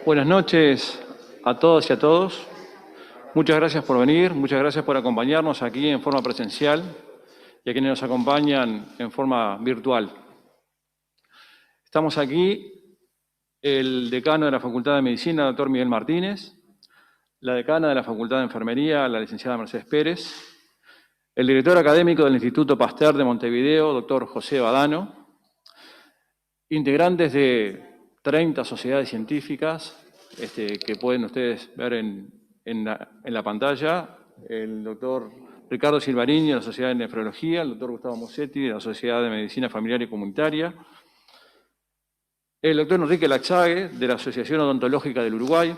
Buenas noches a todas y a todos. Muchas gracias por venir, muchas gracias por acompañarnos aquí en forma presencial y a quienes nos acompañan en forma virtual. Estamos aquí el decano de la Facultad de Medicina, doctor Miguel Martínez, la decana de la Facultad de Enfermería, la licenciada Mercedes Pérez, el director académico del Instituto Pasteur de Montevideo, doctor José Badano, integrantes de 30 sociedades científicas que pueden ustedes ver en la pantalla, el doctor Ricardo Silvarini de la Sociedad de Nefrología, el doctor Gustavo Musetti de la Sociedad de Medicina Familiar y Comunitaria, el doctor Enrique Laxague de la Asociación Odontológica del Uruguay,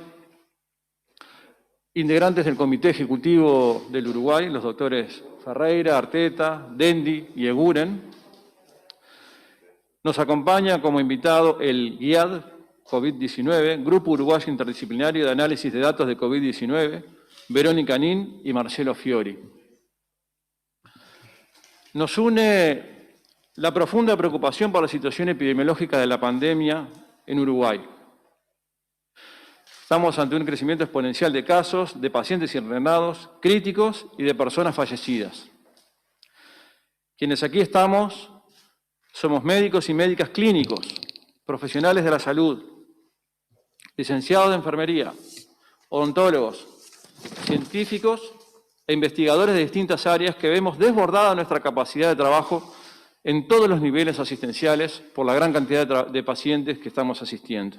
integrantes del Comité Ejecutivo del Uruguay, los doctores Ferreira, Arteta, Dendi y Eguren. Nos acompaña como invitado el GIAD COVID-19, Grupo Uruguayo Interdisciplinario de Análisis de Datos de COVID-19, Verónica Nin y Marcelo Fiori. Nos une la profunda preocupación por la situación epidemiológica de la pandemia en Uruguay. Estamos ante un crecimiento exponencial de casos, de pacientes internados, críticos y de personas fallecidas. Quienes aquí estamos somos médicos y médicas clínicos, profesionales de la salud, licenciados de enfermería, odontólogos, científicos e investigadores de distintas áreas que vemos desbordada nuestra capacidad de trabajo en todos los niveles asistenciales por la gran cantidad de pacientes que estamos asistiendo.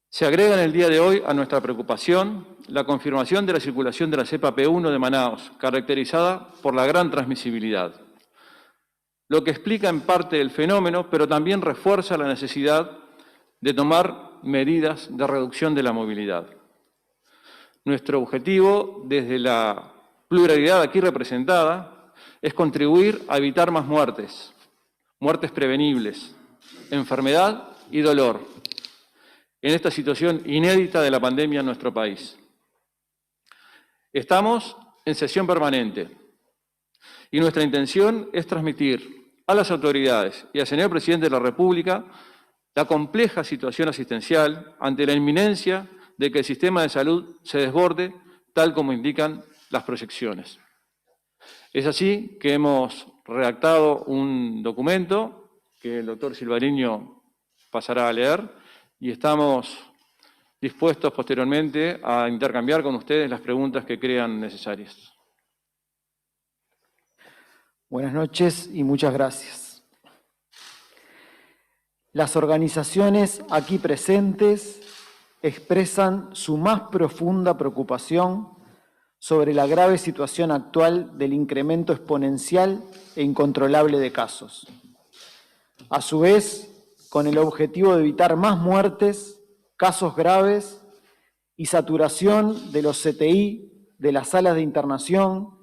Se agrega en el día de hoy a nuestra preocupación la confirmación de la circulación de la cepa P1 de Manaos, caracterizada por la gran transmisibilidad, lo que explica en parte el fenómeno, pero también refuerza la necesidad de tomar medidas de reducción de la movilidad. Nuestro objetivo, desde la pluralidad aquí representada, es contribuir a evitar más muertes, muertes prevenibles, enfermedad y dolor, en esta situación inédita de la pandemia en nuestro país. Estamos en sesión permanente y nuestra intención es transmitir a las autoridades y al señor Presidente de la República la compleja situación asistencial ante la inminencia de que el sistema de salud se desborde, tal como indican las proyecciones. Es así que hemos redactado un documento que el doctor Silvariño pasará a leer y estamos dispuestos posteriormente a intercambiar con ustedes las preguntas que crean necesarias. Buenas noches y muchas gracias. Las organizaciones aquí presentes expresan su más profunda preocupación sobre la grave situación actual del incremento exponencial e incontrolable de casos. A su vez, con el objetivo de evitar más muertes, casos graves y saturación de los CTI, de las salas de internación,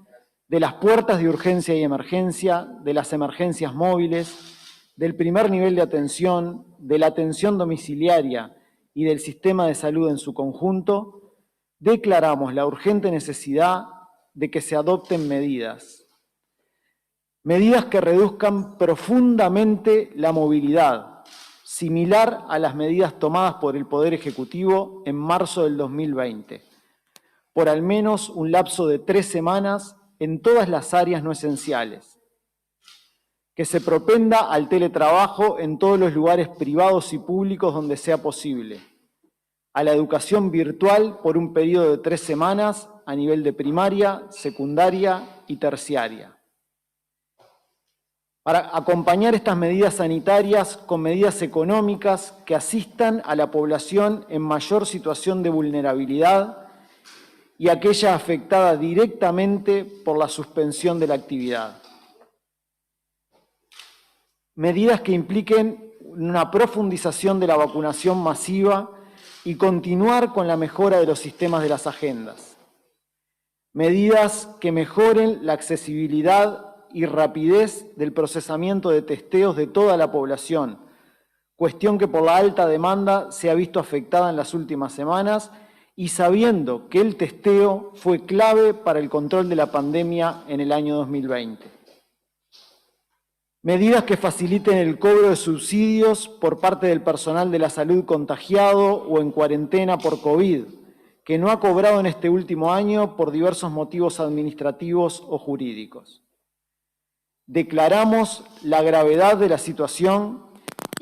de las puertas de urgencia y emergencia, de las emergencias móviles, del primer nivel de atención, de la atención domiciliaria y del sistema de salud en su conjunto, declaramos la urgente necesidad de que se adopten medidas que reduzcan profundamente la movilidad, similar a las medidas tomadas por el Poder Ejecutivo en marzo del 2020, por al menos un lapso de 3 semanas en todas las áreas no esenciales, que se propenda al teletrabajo en todos los lugares privados y públicos donde sea posible, a la educación virtual por un periodo de 3 semanas a nivel de primaria, secundaria y terciaria. Para acompañar estas medidas sanitarias con medidas económicas que asistan a la población en mayor situación de vulnerabilidad y aquella afectada directamente por la suspensión de la actividad. Medidas que impliquen una profundización de la vacunación masiva y continuar con la mejora de los sistemas de las agendas. Medidas que mejoren la accesibilidad y rapidez del procesamiento de testeos de toda la población, cuestión que por la alta demanda se ha visto afectada en las últimas semanas y sabiendo que el testeo fue clave para el control de la pandemia en el año 2020. Medidas que faciliten el cobro de subsidios por parte del personal de la salud contagiado o en cuarentena por COVID, que no ha cobrado en este último año por diversos motivos administrativos o jurídicos. Declaramos la gravedad de la situación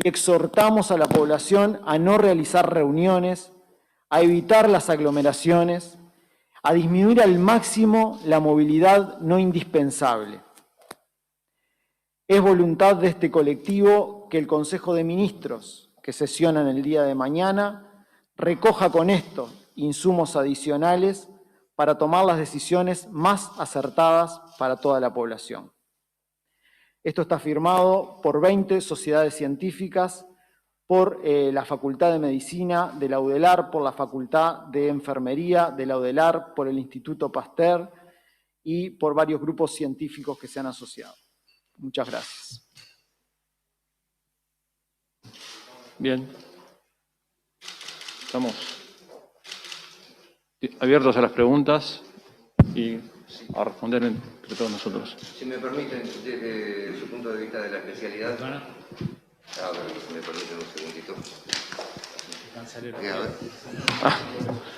y exhortamos a la población a no realizar reuniones, a evitar las aglomeraciones, a disminuir al máximo la movilidad no indispensable. Es voluntad de este colectivo que el Consejo de Ministros, que sesiona en el día de mañana, recoja con esto insumos adicionales para tomar las decisiones más acertadas para toda la población. Esto está firmado por 20 sociedades científicas, por la Facultad de Medicina de la UDELAR, por la Facultad de Enfermería de la UDELAR, por el Instituto Pasteur y por varios grupos científicos que se han asociado. Muchas gracias. Bien. Estamos abiertos a las preguntas y a responder entre todos nosotros. Si me permiten, desde su punto de vista de la especialidad... A ver, si me permiten un segundito.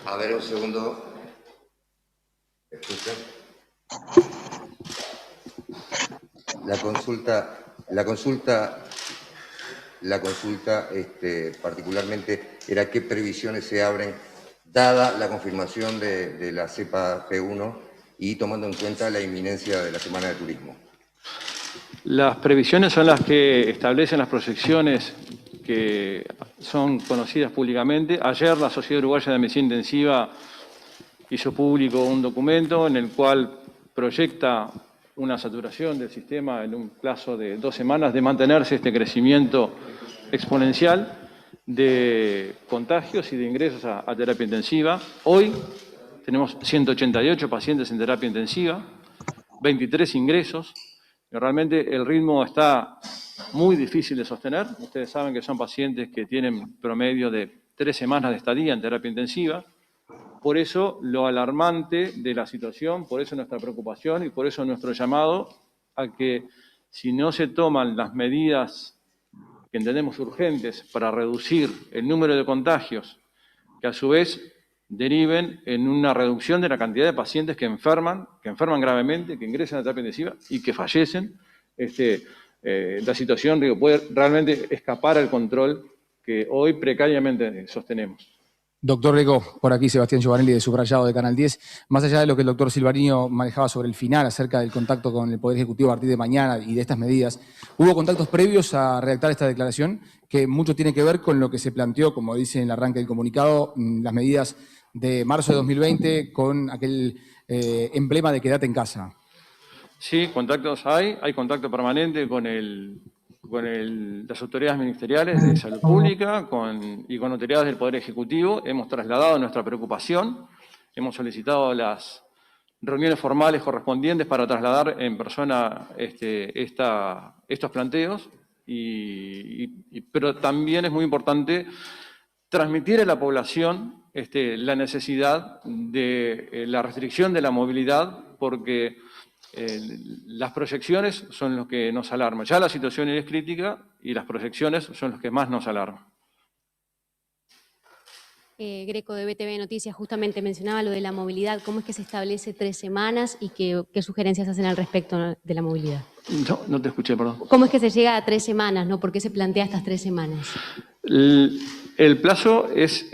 A ver, un segundo. ¿Escuchan? La consulta particularmente era qué previsiones se abren dada la confirmación de la cepa P1 y tomando en cuenta la inminencia de la Semana de Turismo. Las previsiones son las que establecen las proyecciones que son conocidas públicamente. Ayer la Sociedad Uruguaya de Medicina Intensiva hizo público un documento en el cual proyecta una saturación del sistema en un plazo de 2 semanas de mantenerse este crecimiento exponencial de contagios y de ingresos a terapia intensiva. Hoy tenemos 188 pacientes en terapia intensiva, 23 ingresos. Realmente el ritmo está muy difícil de sostener. Ustedes saben que son pacientes que tienen promedio de 3 semanas de estadía en terapia intensiva. Por eso lo alarmante de la situación, por eso nuestra preocupación y por eso nuestro llamado a que si no se toman las medidas que entendemos urgentes para reducir el número de contagios, que a su vez deriven en una reducción de la cantidad de pacientes que enferman gravemente, que ingresan a terapia intensiva y que fallecen, la situación puede realmente escapar al control que hoy precariamente sostenemos. Doctor Greco, por aquí Sebastián Giovanelli de Subrayado de Canal 10. Más allá de lo que el doctor Silvarino manejaba sobre el final acerca del contacto con el Poder Ejecutivo a partir de mañana y de estas medidas, ¿hubo contactos previos a redactar esta declaración? Que mucho tiene que ver con lo que se planteó, como dice en el arranque del comunicado, las medidas de marzo de 2020 con aquel emblema de quédate en casa. Sí, contactos hay contacto permanente con las autoridades ministeriales de salud pública y con autoridades del Poder Ejecutivo. Hemos trasladado nuestra preocupación, hemos solicitado las reuniones formales correspondientes para trasladar en persona estos planteos, pero también es muy importante transmitir a la población la necesidad de la restricción de la movilidad, porque las proyecciones son los que nos alarman. Ya la situación es crítica y las proyecciones son los que más nos alarman. Greco de BTV Noticias justamente mencionaba lo de la movilidad. ¿Cómo es que se establece 3 semanas y qué sugerencias hacen al respecto de la movilidad? No te escuché, perdón. ¿Cómo es que se llega a 3 semanas? ¿No? ¿Por qué se plantea estas 3 semanas? El plazo es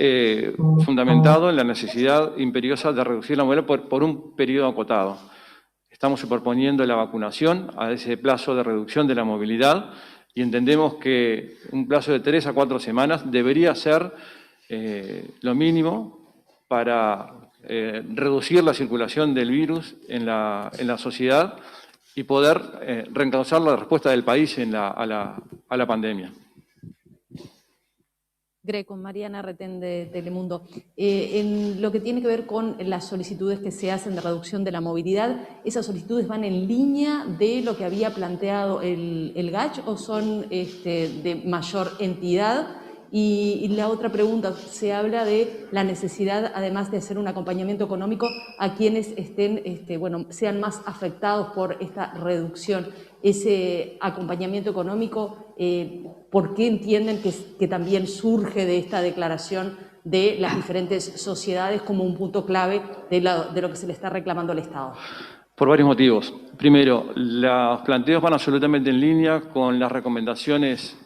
fundamentado en la necesidad imperiosa de reducir la movilidad por un periodo acotado. Estamos superponiendo la vacunación a ese plazo de reducción de la movilidad y entendemos que un plazo de 3 a 4 semanas debería ser lo mínimo para reducir la circulación del virus en la sociedad y poder reencauzar la respuesta del país a la pandemia. Greco, Mariana Retén de Telemundo. En lo que tiene que ver con las solicitudes que se hacen de reducción de la movilidad, ¿esas solicitudes van en línea de lo que había planteado el GACH o son de mayor entidad? Y la otra pregunta, se habla de la necesidad, además de hacer un acompañamiento económico a quienes estén, sean más afectados por esta reducción. Ese acompañamiento económico, ¿por qué entienden que también surge de esta declaración de las diferentes sociedades como un punto clave de lo que se le está reclamando al Estado? Por varios motivos. Primero, los planteos van absolutamente en línea con las recomendaciones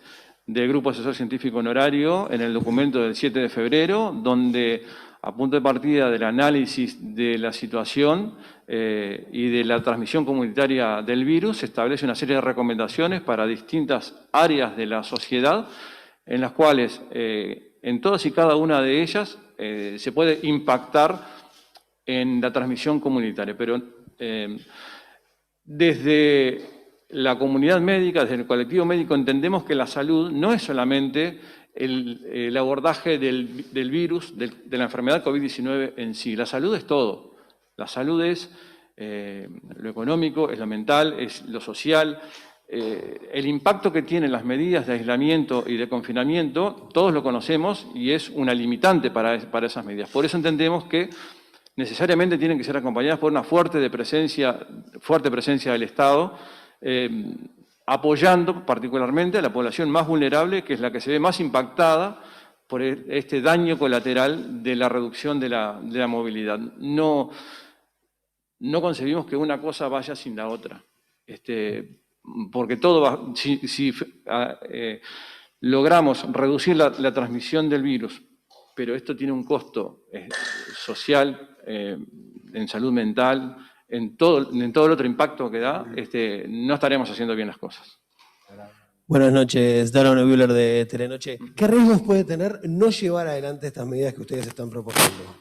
del Grupo Asesor Científico Honorario en el documento del 7 de febrero, donde a punto de partida del análisis de la situación y de la transmisión comunitaria del virus, se establece una serie de recomendaciones para distintas áreas de la sociedad, en las cuales en todas y cada una de ellas se puede impactar en la transmisión comunitaria. Pero desde la comunidad médica, desde el colectivo médico, entendemos que la salud no es solamente el abordaje del virus, de la enfermedad COVID-19 en sí. La salud es todo. La salud es lo económico, es lo mental, es lo social. El impacto que tienen las medidas de aislamiento y de confinamiento, todos lo conocemos y es una limitante para esas medidas. Por eso entendemos que necesariamente tienen que ser acompañadas por una fuerte presencia del Estado, apoyando particularmente a la población más vulnerable, que es la que se ve más impactada por este daño colateral de la reducción de la movilidad. No concebimos que una cosa vaya sin la otra, porque todo va, si logramos reducir la transmisión del virus, pero esto tiene un costo social, en salud mental, en todo el otro impacto que da, no estaremos haciendo bien las cosas. Buenas noches, Darwin Buehler de Telenoche. ¿Qué riesgos puede tener no llevar adelante estas medidas que ustedes están proponiendo?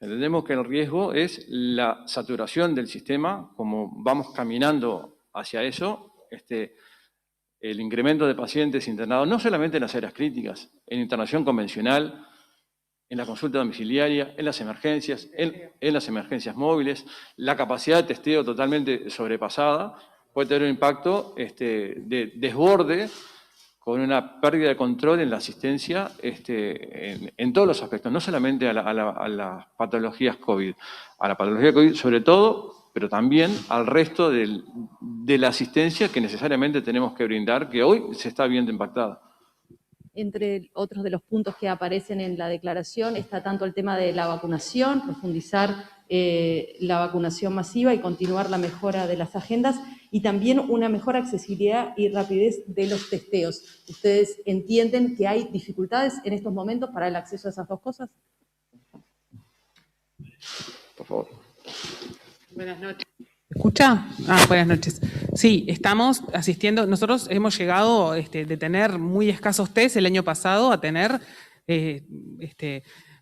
Entendemos que el riesgo es la saturación del sistema, como vamos caminando hacia eso, el incremento de pacientes internados, no solamente en las áreas críticas, en internación convencional, en la consulta domiciliaria, en las emergencias, en las emergencias móviles, la capacidad de testeo totalmente sobrepasada, puede tener un impacto de desborde con una pérdida de control en la asistencia en todos los aspectos, no solamente a las patologías COVID, a la patología COVID sobre todo, pero también al resto de la asistencia que necesariamente tenemos que brindar, que hoy se está viendo impactada. Entre otros de los puntos que aparecen en la declaración está tanto el tema de la vacunación, profundizar la vacunación masiva y continuar la mejora de las agendas, y también una mejor accesibilidad y rapidez de los testeos. ¿Ustedes entienden que hay dificultades en estos momentos para el acceso a esas dos cosas? Por favor. Buenas noches. ¿Escucha? Buenas noches. Sí, estamos asistiendo, nosotros hemos llegado de tener muy escasos test el año pasado a tener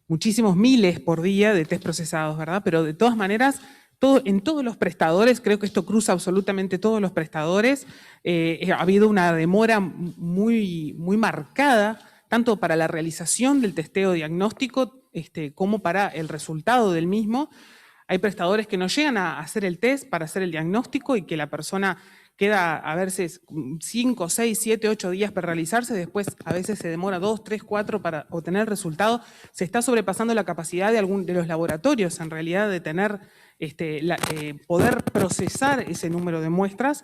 muchísimos miles por día de test procesados, ¿verdad? Pero de todas maneras, en todos los prestadores, creo que esto cruza absolutamente todos los prestadores, ha habido una demora muy marcada, tanto para la realización del testeo diagnóstico como para el resultado del mismo. Hay prestadores que no llegan a hacer el test para hacer el diagnóstico y que la persona queda a veces 5, 6, 7, 8 días para realizarse, después a veces se demora 2, 3, 4 para obtener el resultado. Se está sobrepasando la capacidad de los laboratorios en realidad de tener, poder procesar ese número de muestras.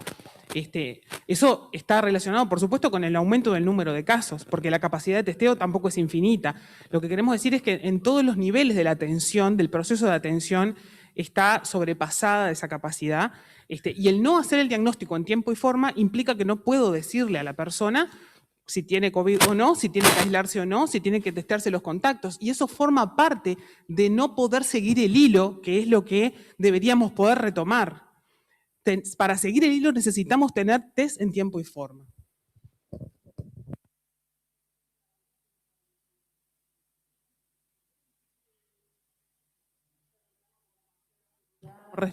Eso está relacionado, por supuesto, con el aumento del número de casos, porque la capacidad de testeo tampoco es infinita. Lo que queremos decir es que en todos los niveles de la atención, del proceso de atención, está sobrepasada esa capacidad. Y el no hacer el diagnóstico en tiempo y forma implica que no puedo decirle a la persona si tiene COVID o no, si tiene que aislarse o no, si tiene que testearse los contactos. Y eso forma parte de no poder seguir el hilo, que es lo que deberíamos poder retomar. Para seguir el hilo necesitamos tener test en tiempo y forma.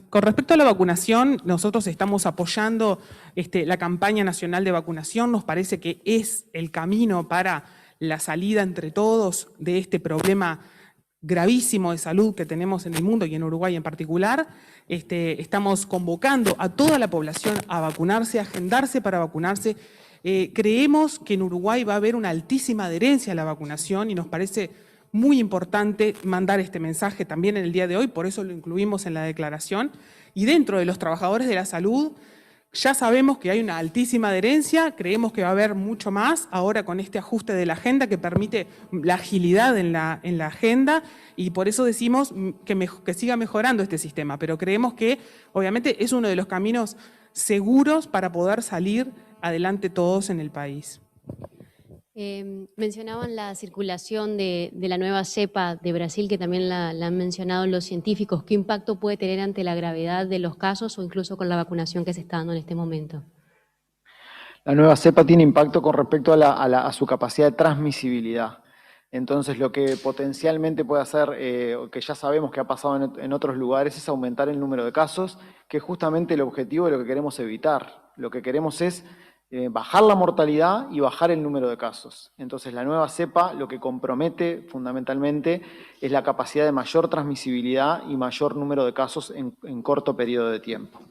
Con respecto a la vacunación, nosotros estamos apoyando la campaña nacional de vacunación. Nos parece que es el camino para la salida entre todos de este problema gravísimo de salud que tenemos en el mundo y en Uruguay en particular. Estamos convocando a toda la población a vacunarse, a agendarse para vacunarse. Creemos que en Uruguay va a haber una altísima adherencia a la vacunación y nos parece muy importante mandar este mensaje también en el día de hoy, por eso lo incluimos en la declaración. Y dentro de los trabajadores de la salud, ya sabemos que hay una altísima adherencia, creemos que va a haber mucho más ahora con este ajuste de la agenda que permite la agilidad en la agenda, y por eso decimos que siga mejorando este sistema, pero creemos que obviamente es uno de los caminos seguros para poder salir adelante todos en el país. Mencionaban la circulación de la nueva cepa de Brasil, que también la han mencionado los científicos. ¿Qué impacto puede tener ante la gravedad de los casos o incluso con la vacunación que se está dando en este momento? La nueva cepa tiene impacto con respecto a su capacidad de transmisibilidad. Entonces, lo que potencialmente puede hacer, que ya sabemos que ha pasado en otros lugares, es aumentar el número de casos, que es justamente el objetivo de lo que queremos evitar. Lo que queremos es bajar la mortalidad y bajar el número de casos. Entonces, la nueva cepa lo que compromete fundamentalmente es la capacidad de mayor transmisibilidad y mayor número de casos en corto periodo de tiempo.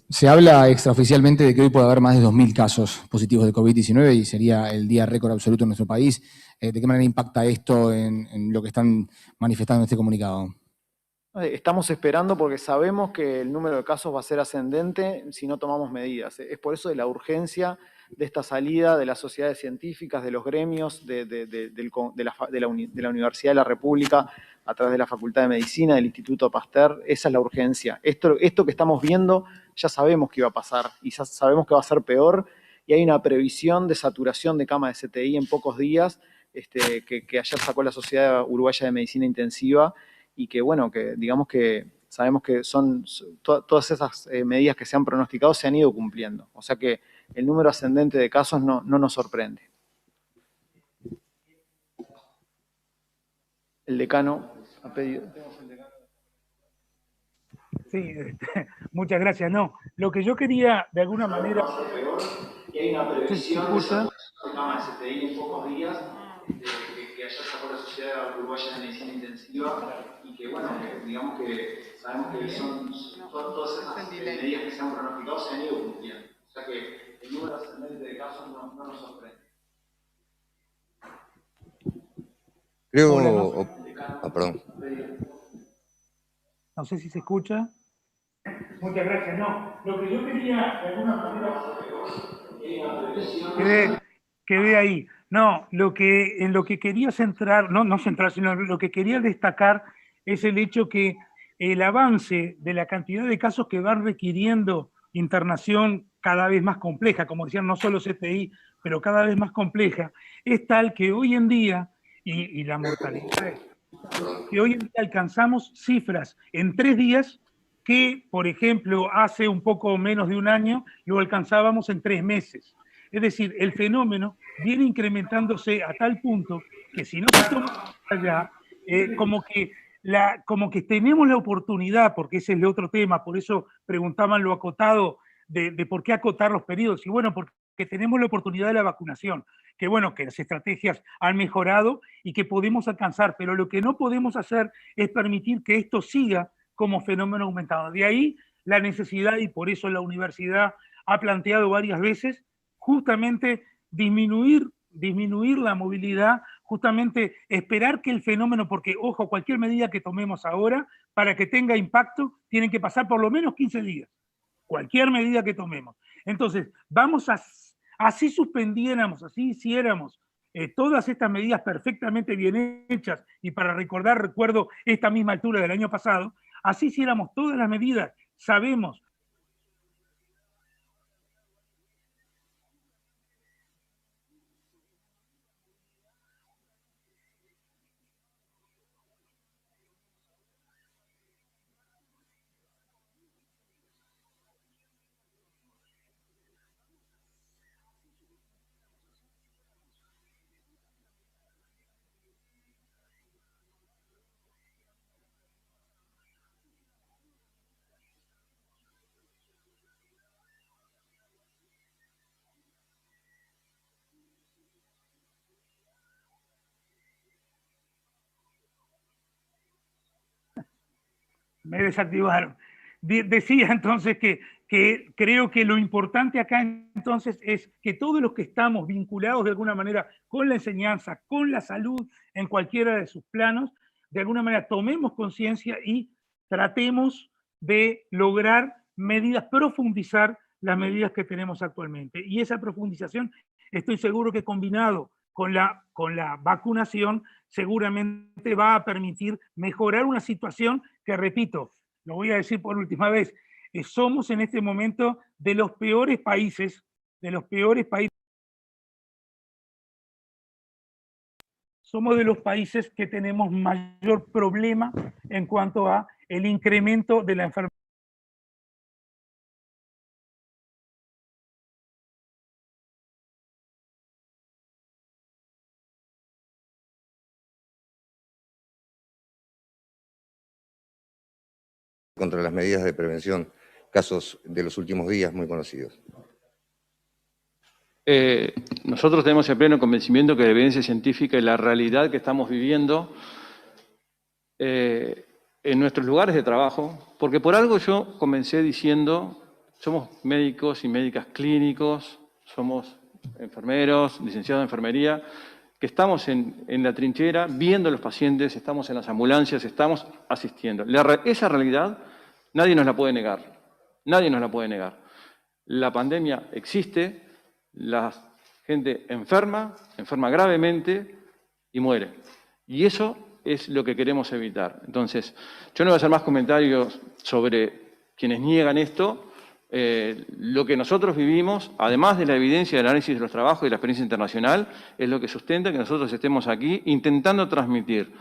Se habla extraoficialmente de que hoy puede haber más de 2.000 casos positivos de COVID-19 y sería el día récord absoluto en nuestro país. ¿De qué manera impacta esto en lo que están manifestando en este comunicado? Estamos esperando porque sabemos que el número de casos va a ser ascendente si no tomamos medidas. Es por eso de la urgencia de esta salida de las sociedades científicas, de los gremios, de la Universidad de la República, a través de la Facultad de Medicina, del Instituto Pasteur. Esa es la urgencia. Esto que estamos viendo ya sabemos que iba a pasar y ya sabemos que va a ser peor, y hay una previsión de saturación de cama de CTI en pocos días, que ayer sacó la Sociedad Uruguaya de Medicina Intensiva, y que, bueno, que digamos que sabemos que todas esas medidas que se han pronosticado se han ido cumpliendo. O sea que el número ascendente de casos no nos sorprende. El decano ha pedido. Sí, muchas gracias. No, lo que yo quería, de alguna manera... Y hay una previsión de cama de CTI en pocos días, que ayer sacó la Sociedad Uruguaya de Medicina Intensiva, y que, bueno, que digamos que sabemos que todas esas medidas que se han pronosticado se han ido cumpliendo. O sea que el número ascendente de casos no nos sorprende. Creo... perdón. No sé si se escucha. Muchas gracias. No, lo que yo quería, de alguna manera... Quedé ahí. No, en lo que quería centrar, no centrar, sino lo que quería destacar es el hecho que el avance de la cantidad de casos que van requiriendo internación cada vez más compleja, como decían, no solo CTI, pero cada vez más compleja, es tal que hoy en día, y la mortalidad, que hoy en día alcanzamos cifras en 3 días que, por ejemplo, hace un poco menos de un año lo alcanzábamos en 3 meses. Es decir, el fenómeno viene incrementándose a tal punto que si no se toma allá, como que tenemos la oportunidad, porque ese es el otro tema, por eso preguntaban lo acotado de por qué acotar los periodos. Y bueno, porque tenemos la oportunidad de la vacunación, que bueno, que las estrategias han mejorado y que podemos alcanzar, pero lo que no podemos hacer es permitir que esto siga como fenómeno aumentado. De ahí la necesidad, y por eso la universidad ha planteado varias veces, justamente disminuir la movilidad, justamente esperar que el fenómeno, porque ojo, cualquier medida que tomemos ahora, para que tenga impacto, tienen que pasar por lo menos 15 días. Cualquier medida que tomemos. Entonces, así suspendiéramos, así hiciéramos todas estas medidas perfectamente bien hechas, y para recuerdo esta misma altura del año pasado, así hiciéramos todas las medidas, sabemos. Me desactivaron. Decía entonces que que creo que lo importante acá entonces es que todos los que estamos vinculados de alguna manera con la enseñanza, con la salud, en cualquiera de sus planos, de alguna manera tomemos conciencia y tratemos de lograr medidas, profundizar las medidas que tenemos actualmente. Y esa profundización, estoy seguro que combinado con la vacunación, seguramente va a permitir mejorar una situación que, repito, lo voy a decir por última vez, somos en este momento de los peores países, somos de los países que tenemos mayor problema en cuanto a el incremento de la enfermedad. Contra las medidas de prevención, casos de los últimos días muy conocidos. Nosotros tenemos el pleno convencimiento que la evidencia científica y la realidad que estamos viviendo en nuestros lugares de trabajo, porque por algo yo comencé diciendo, somos médicos y médicas clínicos, somos enfermeros, licenciados en enfermería, que estamos en la trinchera viendo a los pacientes, estamos en las ambulancias, estamos asistiendo. Esa realidad nadie nos la puede negar, nadie nos la puede negar. La pandemia existe, la gente enferma gravemente y muere. Y eso es lo que queremos evitar. Entonces, yo no voy a hacer más comentarios sobre quienes niegan esto. Lo que nosotros vivimos, además de la evidencia del análisis de los trabajos y de la experiencia internacional, es lo que sustenta que nosotros estemos aquí intentando transmitir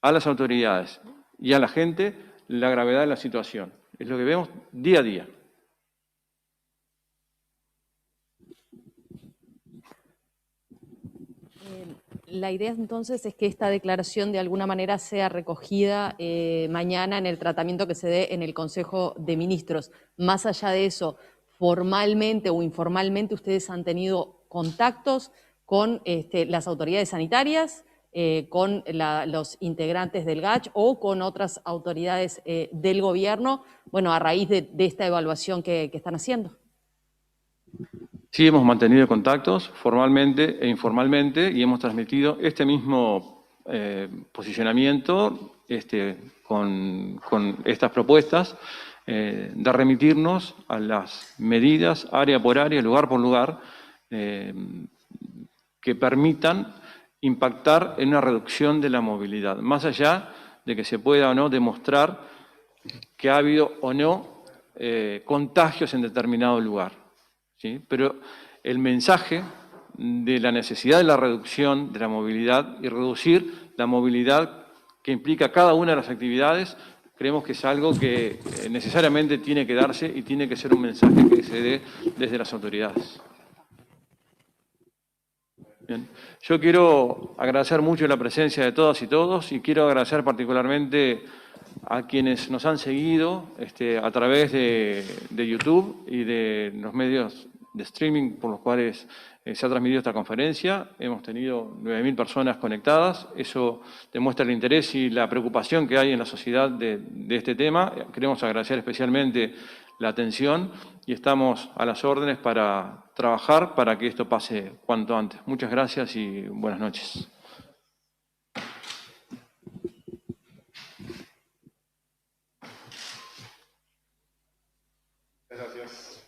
a las autoridades y a la gente la gravedad de la situación. Es lo que vemos día a día. La idea entonces es que esta declaración de alguna manera sea recogida mañana en el tratamiento que se dé en el Consejo de Ministros. Más allá de eso, formalmente o informalmente, ¿ustedes han tenido contactos con las autoridades sanitarias, con los integrantes del GACH o con otras autoridades del gobierno, bueno, a raíz de esta evaluación que están haciendo? Sí, hemos mantenido contactos formalmente e informalmente y hemos transmitido este mismo posicionamiento con estas propuestas de remitirnos a las medidas área por área, lugar por lugar, que permitan impactar en una reducción de la movilidad, más allá de que se pueda o no demostrar que ha habido o no contagios en determinado lugar. ¿Sí? Pero el mensaje de la necesidad de la reducción de la movilidad y reducir la movilidad que implica cada una de las actividades, creemos que es algo que necesariamente tiene que darse y tiene que ser un mensaje que se dé desde las autoridades. Bien. Yo quiero agradecer mucho la presencia de todas y todos y quiero agradecer particularmente a quienes nos han seguido a través de YouTube y de los medios de streaming por los cuales se ha transmitido esta conferencia. Hemos tenido 9.000 personas conectadas. Eso demuestra el interés y la preocupación que hay en la sociedad de este tema. Queremos agradecer especialmente la atención y estamos a las órdenes para trabajar para que esto pase cuanto antes. Muchas gracias y buenas noches. Gracias.